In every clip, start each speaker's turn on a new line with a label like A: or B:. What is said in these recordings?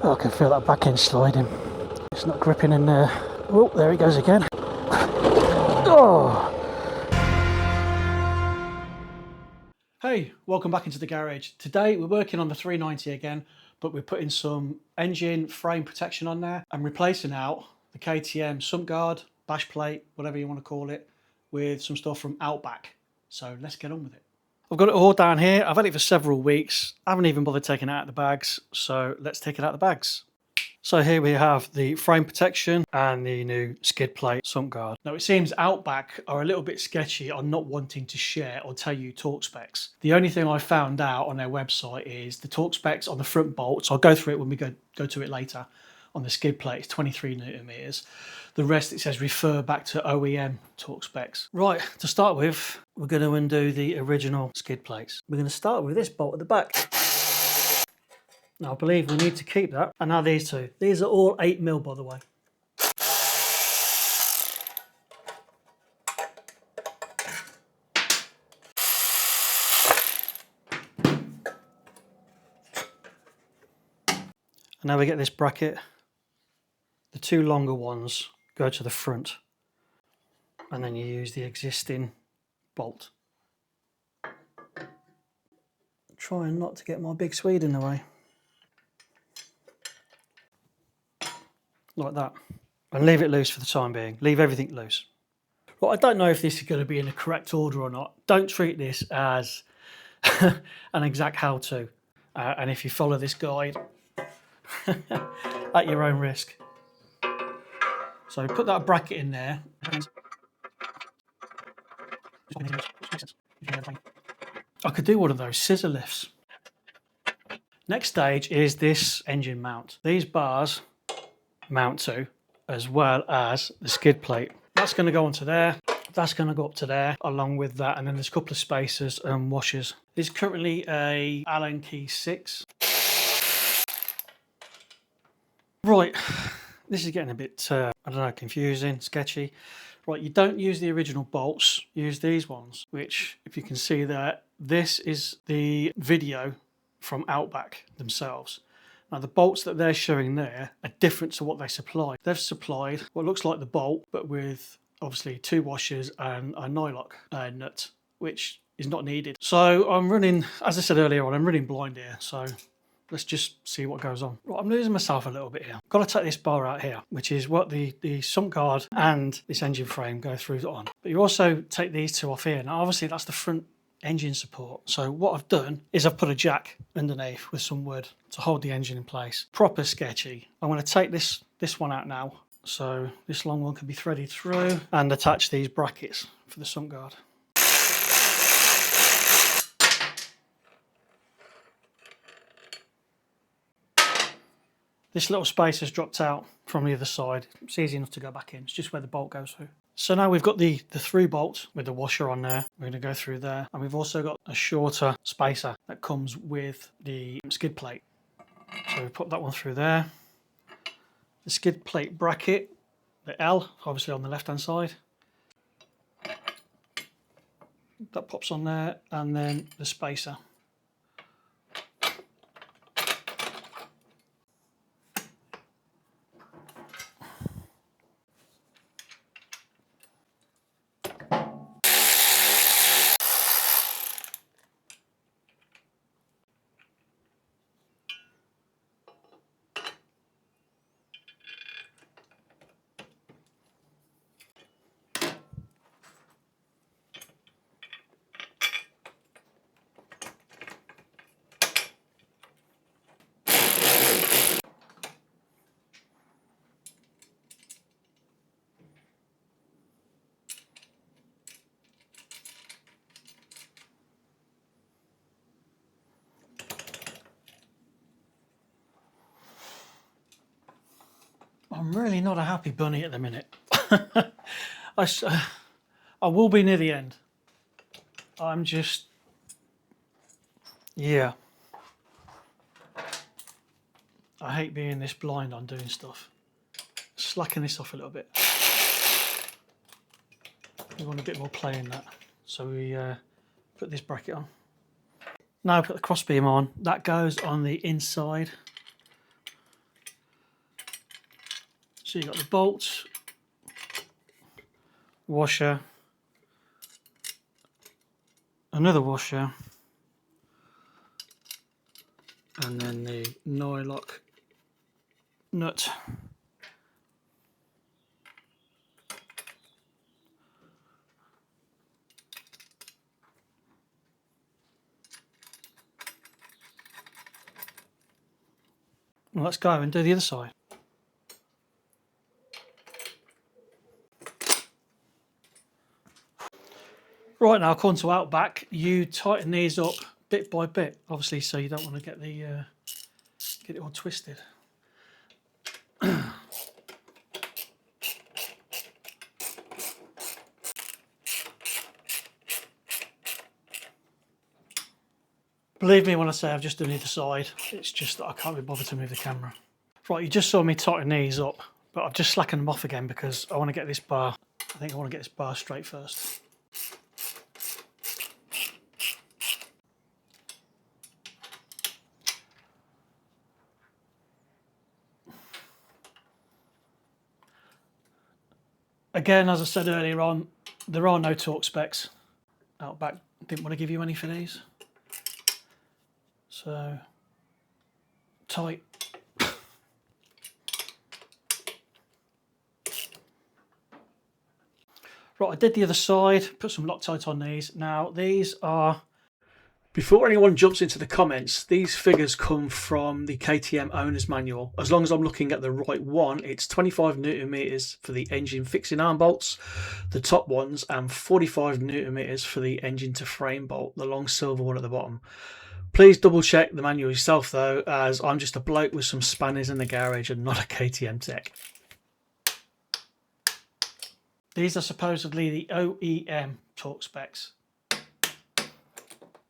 A: Oh, I can feel that back end sliding. It's not gripping in there. Oh, there it goes again. Oh! Hey, welcome back into the garage. Today we're working on the 390 again, but we're putting some engine frame protection on there and replacing out the KTM sump guard, bash plate, whatever you want to call it, with some stuff from Outback. So let's get on with it. I've got it all down here. I've had it for several weeks. I haven't even bothered taking it out of the bags, so let's take it out of the bags. So here we have the frame protection and the new skid plate sump guard. Now it seems Outback are a little bit sketchy on not wanting to share or tell you torque specs. The only thing I found out on their website is the torque specs on the front bolts. I'll go through it when we go to it later. On the skid plate, it's 23 newton meters. The rest, it says refer back to OEM torque specs. Right, to start with, we're going to undo the original skid plates. We're going to start with this bolt at the back. Now I believe we need to keep that. And now these two. These are all 8mm, by the way. And now we get this bracket. The two longer ones go to the front. And then you use the existing bolt. Trying not to get my big Swede in the way. Like that. And leave it loose for the time being. Leave everything loose. Well, I don't know if this is going to be in the correct order or not. Don't treat this as an exact how-to. And if you follow this guide, at your own risk. So put that bracket in there. I could do one of those scissor lifts. Next stage is this engine mount. These bars mount to, as well as the skid plate. That's going to go onto there. That's going to go up to there along with that, and then there's a couple of spacers and washers. This is currently a Allen key 6. Right, this is getting a bit, I don't know, confusing, sketchy. Right, you don't use the original bolts, use these ones, which, if you can see there, this is the video from Outback themselves. Now the bolts that they're showing there are different to what they supply. They've supplied what looks like the bolt, but with obviously 2 washers and a nylock nut, which is not needed. So I'm running, as I said earlier on, I'm running blind here, so let's just see what goes on. Right, I'm losing myself a little bit here. Got to take this bar out here, which is what the sump guard and this engine frame go through on. But you also take these two off here. Now obviously that's the front engine support. So what I've done is I've put a jack underneath with some wood to hold the engine in place. Proper sketchy. I'm going to take this one out now. So this long one can be threaded through and attach these brackets for the sump guard. This little space has dropped out from the other side. It's easy enough to go back in. It's just where the bolt goes through. So now we've got the through bolt with the washer on there. We're going to go through there. And we've also got a shorter spacer that comes with the skid plate. So we put that one through there. The skid plate bracket, the L, obviously on the left hand side. That pops on there, and then the spacer. I'm really not a happy bunny at the minute. I will be near the end. I'm just, yeah. I hate being this blind on doing stuff. Slacken this off a little bit. We want a bit more play in that. So we put this bracket on. Now put the crossbeam on. That goes on the inside So you've got the bolts, washer, another washer, and then the nylock nut. Well, let's go and do the other side. Right, now according to Outback, you tighten these up bit by bit, obviously, so you don't want to get it all twisted. Believe me when I say I've just done either side, it's just that I can't be bothered to move the camera. Right, you just saw me tighten these up, but I've just slackened them off again because I want to get this bar, I think I want to get this bar straight first. Again, as I said earlier on, there are no torque specs. Outback didn't want to give you any for these. So, tight. Right, I did the other side, put some Loctite on these. Now, these are... Before anyone jumps into the comments, these figures come from the KTM owner's manual. As long as I'm looking at the right one, it's 25 Newton meters for the engine fixing arm bolts, the top ones, and 45 Newton meters for the engine to frame bolt, the long silver one at the bottom. Please double check the manual yourself though, as I'm just a bloke with some spanners in the garage and not a KTM tech. These are supposedly the OEM torque specs.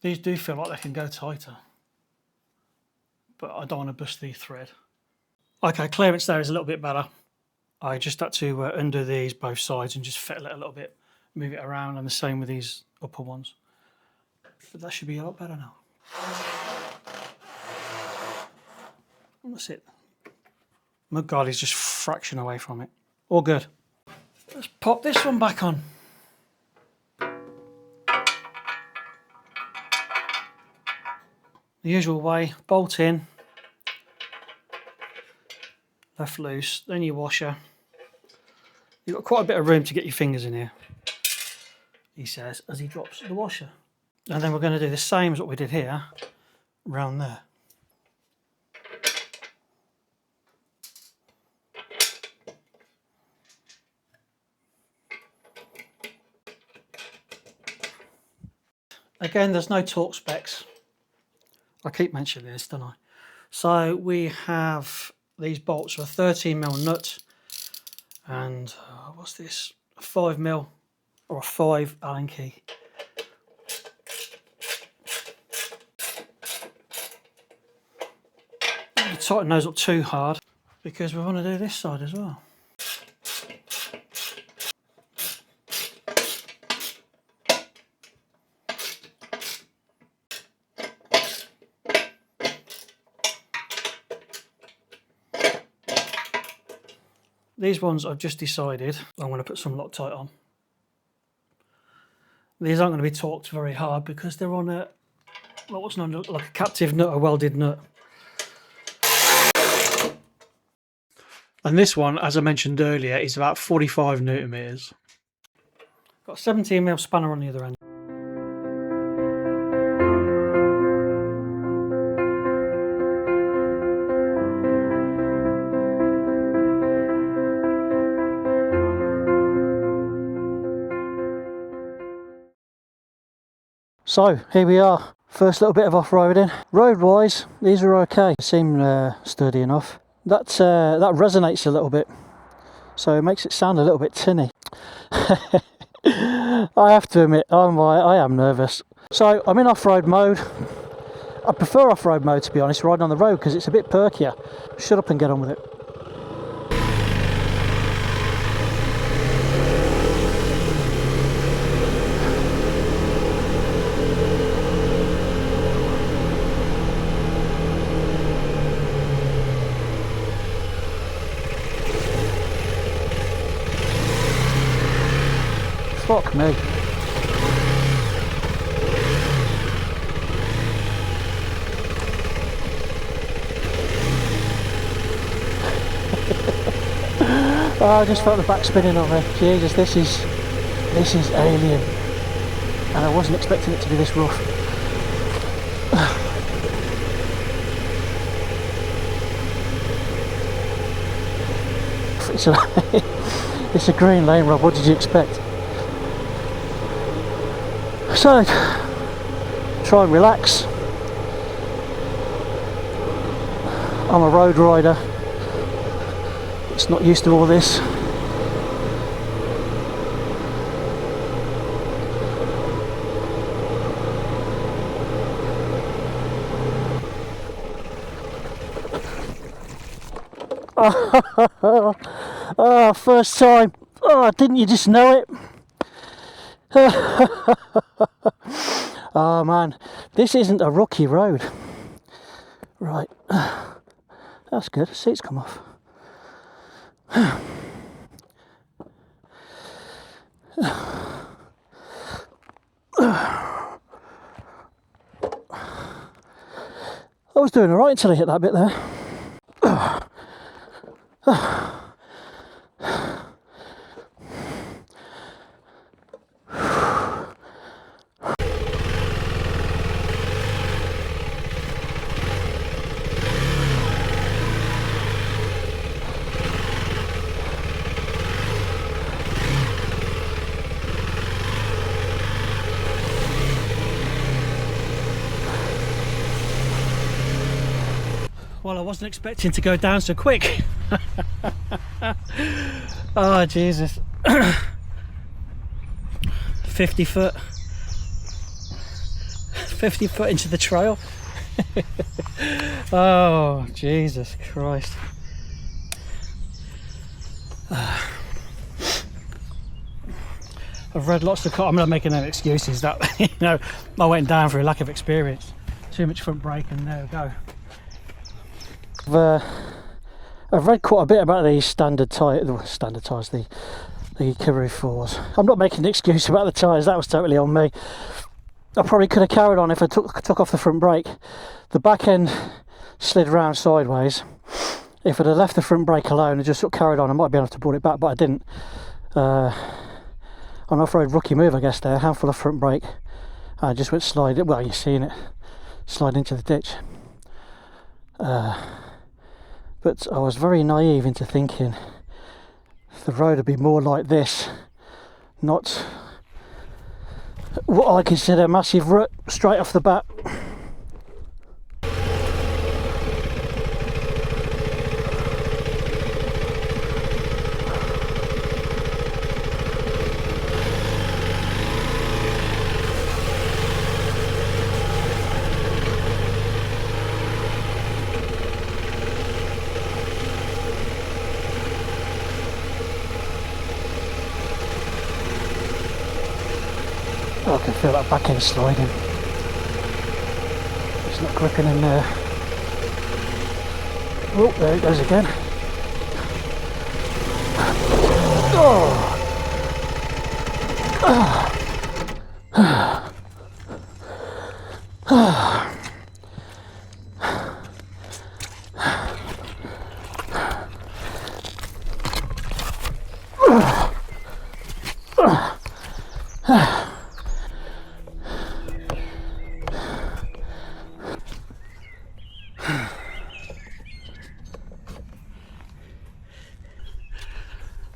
A: These do feel like they can go tighter, but I don't want to bust the thread. Okay, clearance there is a little bit better. I just had to undo these both sides and just fiddle it a little bit, move it around, and the same with these upper ones. But that should be a lot better now. That's it. Mudguard is just a fraction away from it. All good. Let's pop this one back on. The usual way, bolt in, left loose, then your washer. You've got quite a bit of room to get your fingers in here, he says, as he drops the washer. And then we're going to do the same as what we did here, round there. Again, there's no torque specs. I keep mentioning this, don't I? So we have these bolts, a 13mm nut, and what's this? A 5mm or a 5 Allen key. You tighten those up too hard because we want to do this side as well. These ones I've just decided I'm going to put some Loctite on. These aren't going to be torqued very hard because they're on a, well, what's known like a captive nut, a welded nut. And this one, as I mentioned earlier, is about 45 Newton meters. Got a 17mm spanner on the other end. So here we are, first little bit of off-roading. Road-wise, these are okay, seem sturdy enough. That resonates a little bit, so it makes it sound a little bit tinny. I have to admit, I am nervous. So I'm in off-road mode. I prefer off-road mode, to be honest, riding on the road, because it's a bit perkier. Shut up and get on with it. Fuck me. Oh, I just felt the back spinning on me. Jesus, this is alien. And I wasn't expecting it to be this rough. It's a green lane, Rob. What did you expect? So, try and relax. I'm a road rider. It's not used to all this. Oh, first time. Oh, didn't you just know it? Oh man, this isn't a rocky road. Right, that's good. Seats come off. I was doing alright until I hit that bit there. Well, I wasn't expecting to go down so quick. Oh, Jesus. 50 foot into the trail. Oh, Jesus Christ. I've read lots of... I'm not making no excuses that, you know, I went down for a lack of experience. Too much front brake and there we go. I've read quite a bit about these standard tyres, the Kiru 4s. I'm not making an excuse about the tyres, that was totally on me. I probably could have carried on if I took off the front brake. The back end slid round sideways. If I'd have left the front brake alone and just sort of carried on, I might be able to pull it back, but I didn't. An off-road rookie move, I guess there, handful of front brake. I just went slide, well, you're seeing it, slide into the ditch. But I was very naive into thinking the road would be more like this, not what I consider a massive rut straight off the bat. I can feel that back end sliding. It's not gripping in there. Oh, there it goes again. Oh!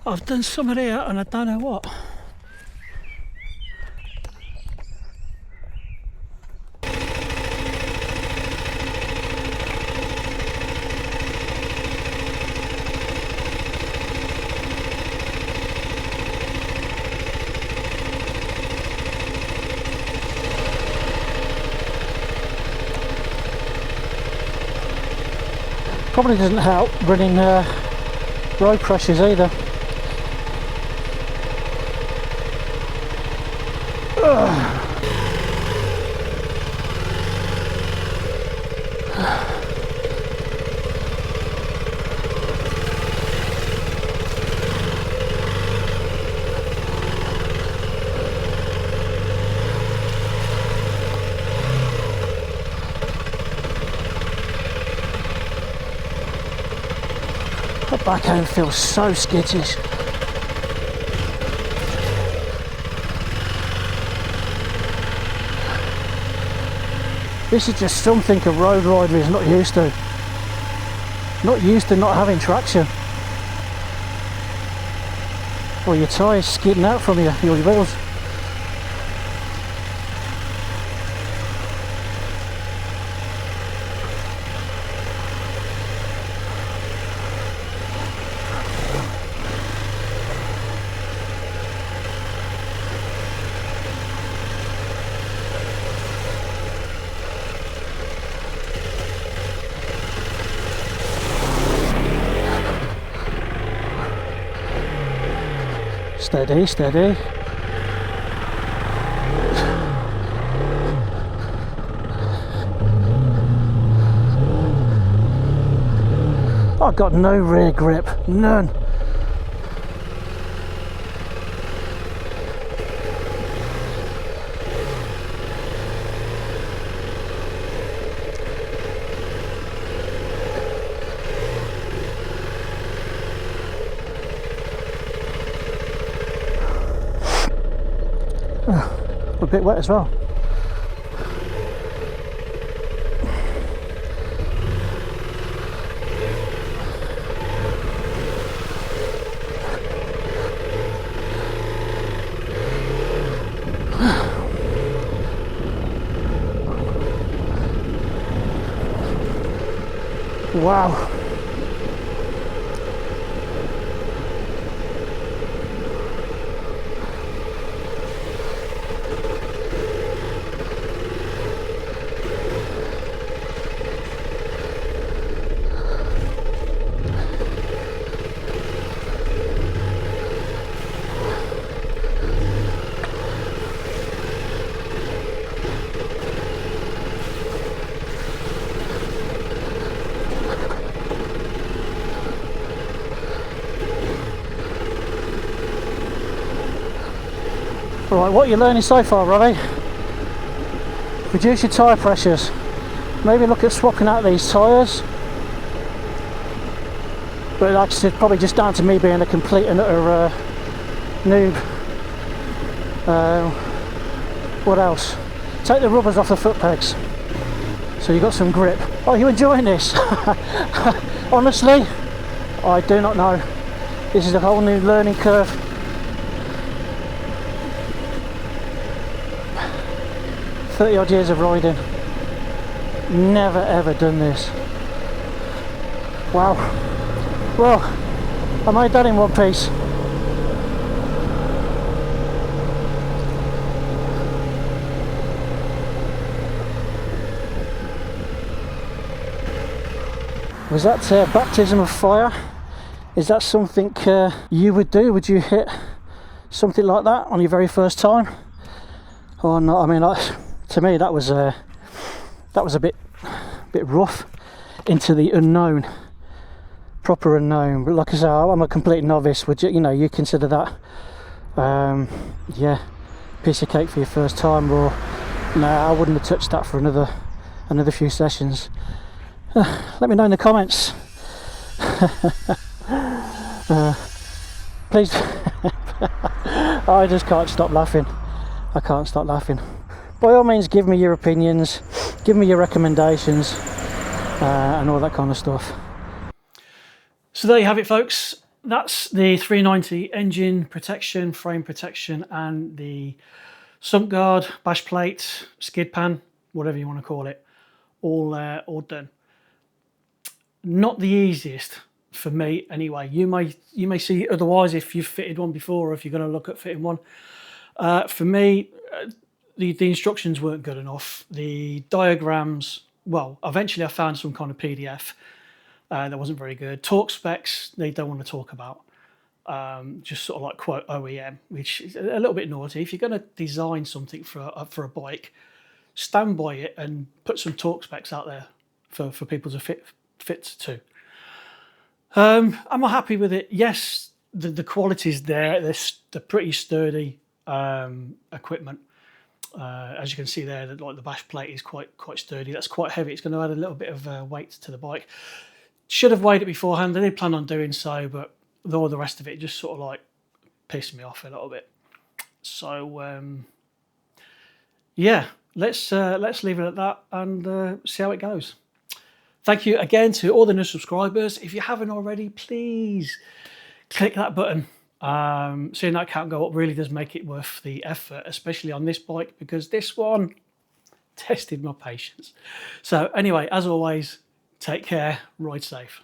A: I've done some of here and I don't know what. Probably doesn't help running road pressures either. The backhand feels so skittish. This is just something a road rider is not used to. Not used to not having traction. Or your tyres skidding out from your wheels. Steady, steady. I've got no rear grip, none. A bit wet as well. Wow. Right, what you're learning so far, Robbie? Reduce your tyre pressures. Maybe look at swapping out these tyres. But like I said, probably just down to me being a complete and utter noob. What else? Take the rubbers off the foot pegs, so you got some grip. Oh, you enjoying this? Honestly, I do not know. This is a whole new learning curve. 30 odd years of riding, never ever done this. Wow. Well, I made that in one piece. Was that baptism of fire? Is that something you would do? Would you hit something like that on your very first time? Or not? I mean, to me that was a bit rough, into the unknown, proper unknown. But like I say, I'm a complete novice. Would you consider that yeah, piece of cake for your first time? Or no, I wouldn't have touched that for another few sessions. Let me know in the comments. Please. I just can't stop laughing. I can't stop laughing. By all means, give me your opinions, give me your recommendations, and all that kind of stuff. So there you have it, folks. That's the 390 engine protection, frame protection, and the sump guard, bash plate, skid pan, whatever you want to call it, all done. Not the easiest for me anyway. You may see otherwise if you've fitted one before, or if you're going to look at fitting one. For me, the instructions weren't good enough. The diagrams, well, eventually I found some kind of PDF that wasn't very good. Torque specs, they don't want to talk about. Just sort of like quote OEM, which is a little bit naughty. If you're going to design something for a bike, stand by it and put some torque specs out there for people to fit to. Am I happy with it? Yes, the quality's there. They're pretty sturdy equipment. As you can see there, like the bash plate is quite sturdy. That's quite heavy. It's going to add a little bit of weight to the bike. Should have weighed it beforehand. I did plan on doing so, but all the rest of it just sort of like pissed me off a little bit. So yeah, let's leave it at that and see how it goes. Thank you again to all the new subscribers. If you haven't already, please click that button. Seeing that count go up really does make it worth the effort, especially on this bike, because this one tested my patience. So anyway, as always, take care, ride safe.